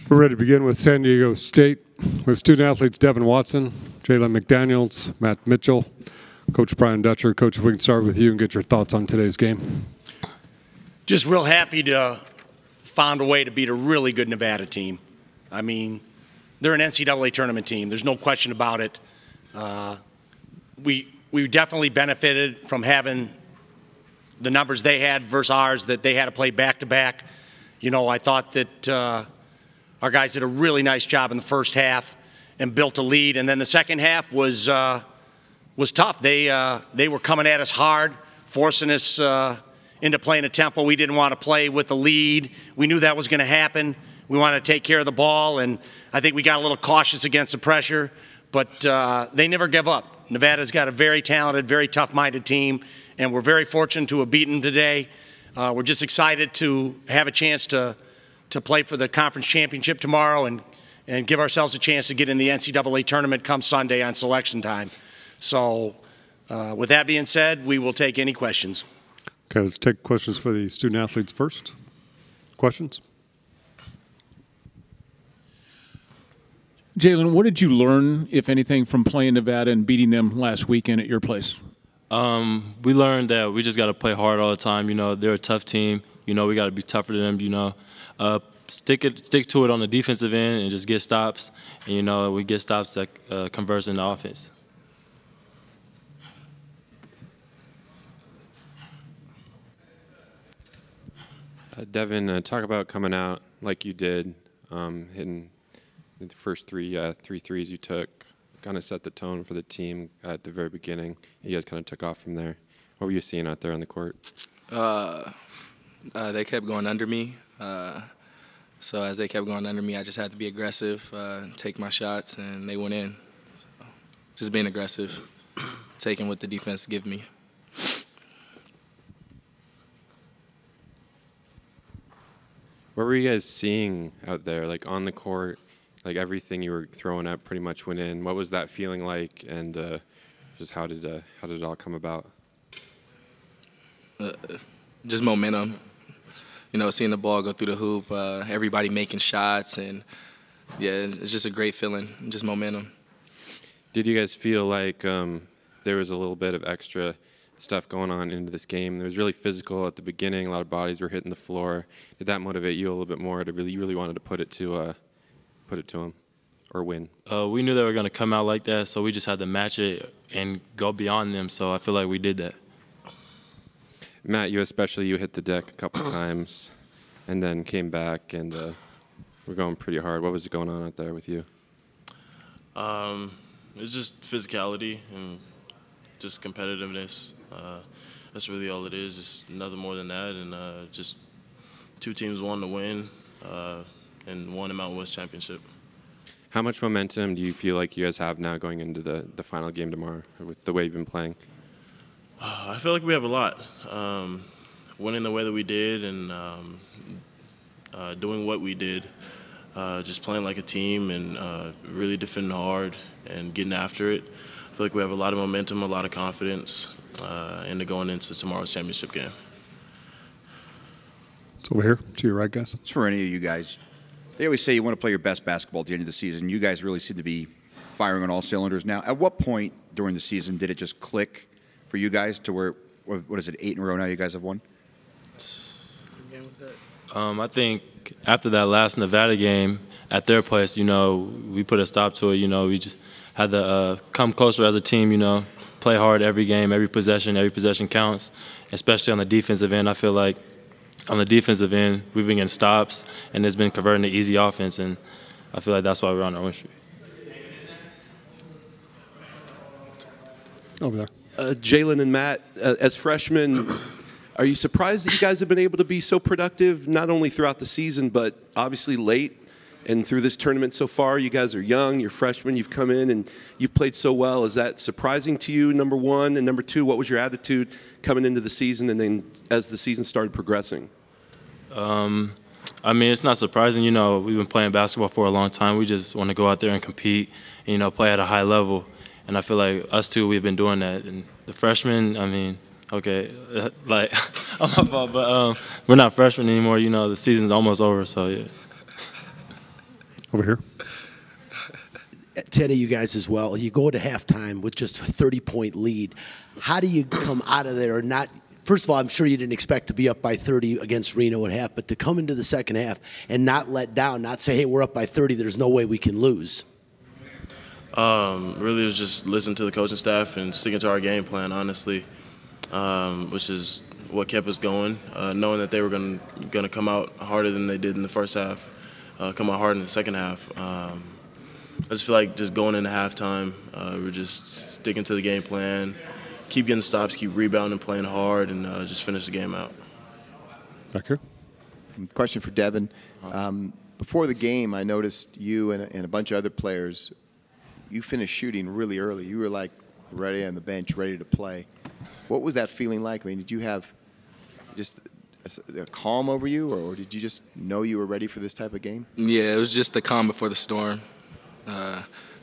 We're ready to begin with San Diego State. We have student athletes Devin Watson, Jalen McDaniels, Matt Mitchell, Coach Brian Dutcher. Coach, if we can start with you and get your thoughts on today's game. Just real happy to found a way to beat a really good Nevada team. I mean, they're an NCAA tournament team. There's no question about it. We definitely benefited from having the numbers they had versus ours, that they had to play back-to-back. You know, I thought that our guys did a really nice job in the first half and built a lead. And then the second half was tough. They were coming at us hard, forcing us into playing a tempo we didn't want to play with the lead. We knew that was going to happen. We wanted to take care of the ball, and I think we got a little cautious against the pressure. But they never give up. Nevada's got a very talented, very tough-minded team, and we're very fortunate to have beaten them today. We're just excited to have a chance to play for the conference championship tomorrow and give ourselves a chance to get in the NCAA tournament come Sunday on selection time. So with that being said, we will take any questions. Okay, let's take questions for the student athletes first. Questions? Jalen, what did you learn, if anything, from playing Nevada and beating them last weekend at your place? We learned that we just got to play hard all the time. You know, they're a tough team. You know, we got to be tougher than them. You know, stick to it on the defensive end and just get stops. And, you know, we get stops that converts into offense. Devin, talk about coming out like you did, hitting the first three threes you took, kind of set the tone for the team at the very beginning. You guys kind of took off from there. What were you seeing out there on the court? They kept going under me. So as they kept going under me, I just had to be aggressive, take my shots, and they went in. So just being aggressive, taking what the defense give me. What were you guys seeing out there, like on the court? Like everything you were throwing up pretty much went in. What was that feeling like, and just how did it all come about? Just momentum. You know, seeing the ball go through the hoop, everybody making shots, and yeah, it's just a great feeling. Just momentum. Did you guys feel like there was a little bit of extra stuff going on into this game? It was really physical at the beginning. A lot of bodies were hitting the floor. Did that motivate you a little bit more? To you really wanted to put it to them or win? We knew they were going to come out like that, so we just had to match it and go beyond them. So I feel like we did that. Matt, you hit the deck a couple times and then came back and we're going pretty hard. What was going on out there with you? It's just physicality and just competitiveness. That's really all it is, just nothing more than that. And just two teams wanting to win and won the Mountain West Championship. How much momentum do you feel like you guys have now going into the final game tomorrow with the way you've been playing? I feel like we have a lot. Winning the way that we did and doing what we did, just playing like a team and really defending hard and getting after it. I feel like we have a lot of momentum, a lot of confidence into going into tomorrow's championship game. It's over here to your right, guys. It's for any of you guys. They always say you want to play your best basketball at the end of the season. You guys really seem to be firing on all cylinders now. At what point during the season did it just click for you guys to where, what is it, 8 in a row now you guys have won? I think after that last Nevada game at their place, you know, we put a stop to it. You know, we just had to come closer as a team, you know, play hard every game, every possession counts, especially on the defensive end. I feel like on the defensive end, we've been getting stops, and it's been converting to easy offense, and I feel like that's why we're on our win streak. Over there. Jalen and Matt, as freshmen, are you surprised that you guys have been able to be so productive, not only throughout the season, but obviously late and through this tournament so far? You guys are young, you're freshmen, you've come in and you've played so well. Is that surprising to you, number one? And number two, what was your attitude coming into the season and then as the season started progressing? I mean, it's not surprising. You know, we've been playing basketball for a long time. We just want to go out there and compete and, you know, play at a high level. And I feel like us two, we've been doing that. And the freshmen, I mean, okay, like, I'm my fault, but we're not freshmen anymore. You know, the season's almost over, so yeah. Over here. 10 of you guys as well. You go to halftime with just a 30-point lead. How do you come out of there and not – first of all, I'm sure you didn't expect to be up by 30 against Reno at half, but to come into the second half and not let down, not say, hey, we're up by 30, there's no way we can lose? Really, it was just listening to the coaching staff and sticking to our game plan, honestly, which is what kept us going, knowing that they were going to come out harder than they did in the first half, come out harder in the second half. I just feel like just going into halftime, we're just sticking to the game plan, keep getting stops, keep rebounding, playing hard, and just finish the game out. Back here. Question for Devin. Before the game, I noticed you and a bunch of other players, you finished shooting really early. You were like ready on the bench, ready to play. What was that feeling like? I mean, did you have just a calm over you, or did you just know you were ready for this type of game? Yeah, it was just the calm before the storm.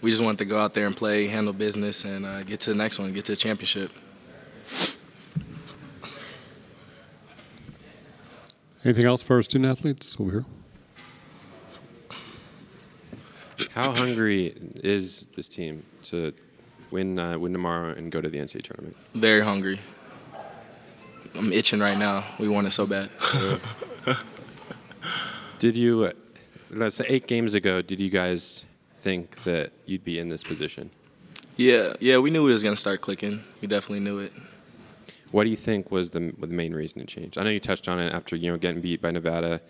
We just wanted to go out there and play, handle business, and get to the next one, get to the championship. Anything else for our student athletes over here? How hungry is this team to win tomorrow and go to the NCAA tournament? Very hungry. I'm itching right now. We want it so bad. Did you, let's say 8 games ago, did you guys think that you'd be in this position? Yeah, we knew we was going to start clicking. We definitely knew it. What do you think was the main reason it changed? I know you touched on it after getting beat by Nevada.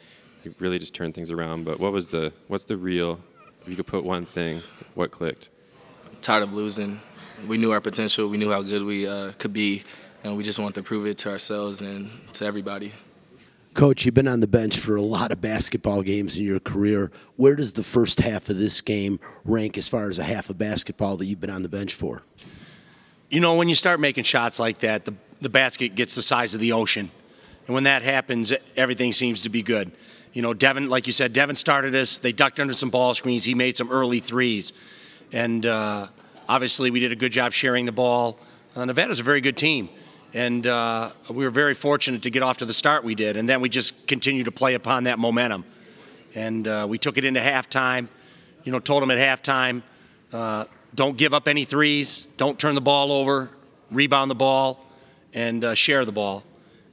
You really just turned things around. But what's the real? If you could put one thing, what clicked? Tired of losing. We knew our potential. We knew how good we could be, and we just wanted to prove it to ourselves and to everybody. Coach, you've been on the bench for a lot of basketball games in your career. Where does the first half of this game rank as far as a half of basketball that you've been on the bench for? When you start making shots like that, the basket gets the size of the ocean. And when that happens, everything seems to be good. Devin, like you said, Devin started us. They ducked under some ball screens. He made some early threes. And obviously we did a good job sharing the ball. Nevada's a very good team. And we were very fortunate to get off to the start we did. And then we just continued to play upon that momentum. And we took it into halftime. Told them at halftime, don't give up any threes. Don't turn the ball over. Rebound the ball. And share the ball.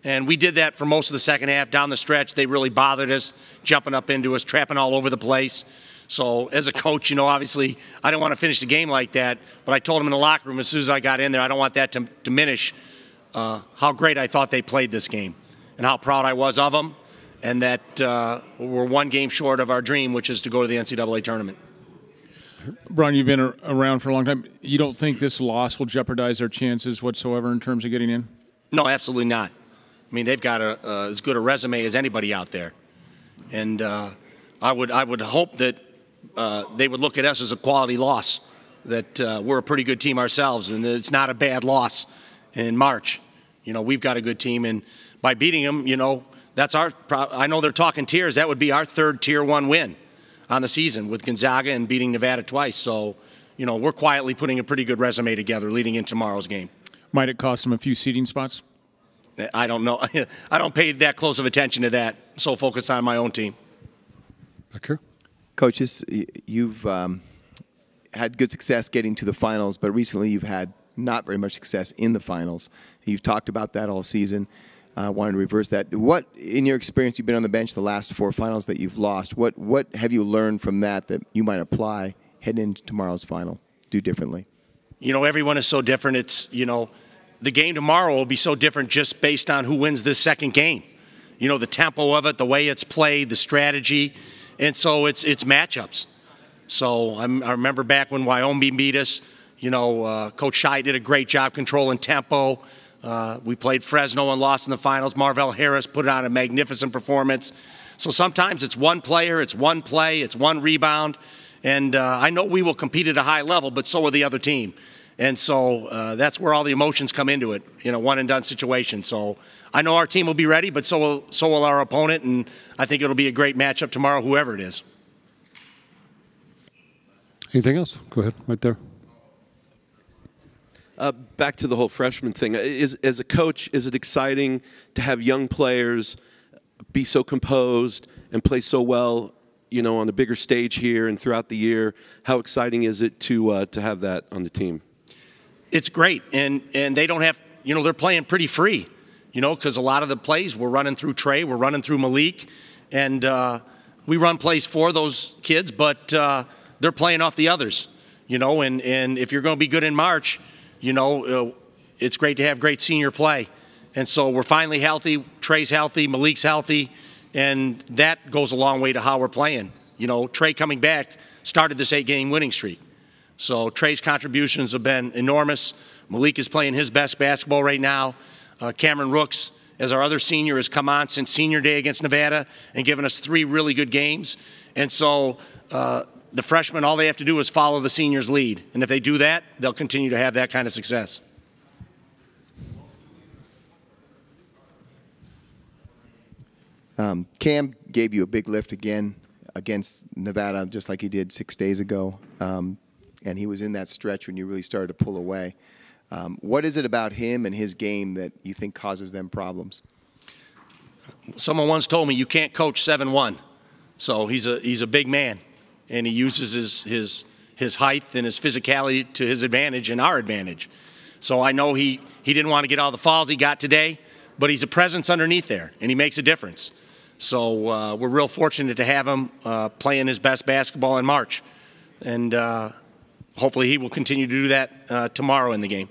And we did that for most of the second half. Down the stretch, they really bothered us, jumping up into us, trapping all over the place. So as a coach, obviously I didn't want to finish the game like that. But I told them in the locker room as soon as I got in there, I don't want that to diminish how great I thought they played this game and how proud I was of them, and that we're one game short of our dream, which is to go to the NCAA tournament. Brian, you've been around for a long time. You don't think this loss will jeopardize their chances whatsoever in terms of getting in? No, absolutely not. I mean, they've got as good a resume as anybody out there. And I would hope that they would look at us as a quality loss, that we're a pretty good team ourselves, and it's not a bad loss in March. We've got a good team, and by beating them, that's I know they're talking tiers. That would be our third Tier 1 win on the season with Gonzaga and beating Nevada twice. So, we're quietly putting a pretty good resume together leading into tomorrow's game. Might it cost them a few seating spots? I don't know. I don't pay that close of attention to that. I'm so focused on my own team. Back here. Coaches, you've had good success getting to the finals, but recently you've had not very much success in the finals. You've talked about that all season. Wanted to reverse that. What, in your experience, you've been on the bench the last 4 finals that you've lost. What have you learned from that you might apply heading into tomorrow's final, do differently? Everyone is so different. It's, the game tomorrow will be so different just based on who wins this second game. The tempo of it, the way it's played, the strategy. And so it's matchups. So I remember back when Wyoming beat us, Coach Shai did a great job controlling tempo. We played Fresno and lost in the finals. Marvell Harris put on a magnificent performance. So sometimes it's one player, it's one play, it's one rebound. And I know we will compete at a high level, but so will the other team. And so that's where all the emotions come into it, one-and-done situation. So I know our team will be ready, but so will our opponent, and I think it'll be a great matchup tomorrow, whoever it is. Anything else? Go ahead, right there. Back to the whole freshman thing. As a coach, is it exciting to have young players be so composed and play so well you know, on the bigger stage here and throughout the year. How exciting is it to have that on the team? It's great, and they don't have, you know, they're playing pretty free, you know, because a lot of the plays we're running through Trey, we're running through Malik, and we run plays for those kids, but they're playing off the others, you know, and if you're going to be good in March, you know, it's great to have great senior play. And so we're finally healthy, Trey's healthy, Malik's healthy, and that goes a long way to how we're playing. You know, Trey coming back started this 8-game winning streak. So Trey's contributions have been enormous. Malik is playing his best basketball right now. Cameron Rooks, as our other senior, has come on since senior day against Nevada and given us 3 really good games. And so the freshmen, all they have to do is follow the seniors' lead. And if they do that, they'll continue to have that kind of success. Cam gave you a big lift again against Nevada, just like he did 6 days ago. And he was in that stretch when you really started to pull away. What is it about him and his game that you think causes them problems? Someone once told me you can't coach 7-1. So he's a big man, and he uses his height and his physicality to his advantage and our advantage. So I know he didn't want to get all the fouls he got today, but he's a presence underneath there, and he makes a difference. So we're real fortunate to have him playing his best basketball in March. And hopefully he will continue to do that tomorrow in the game.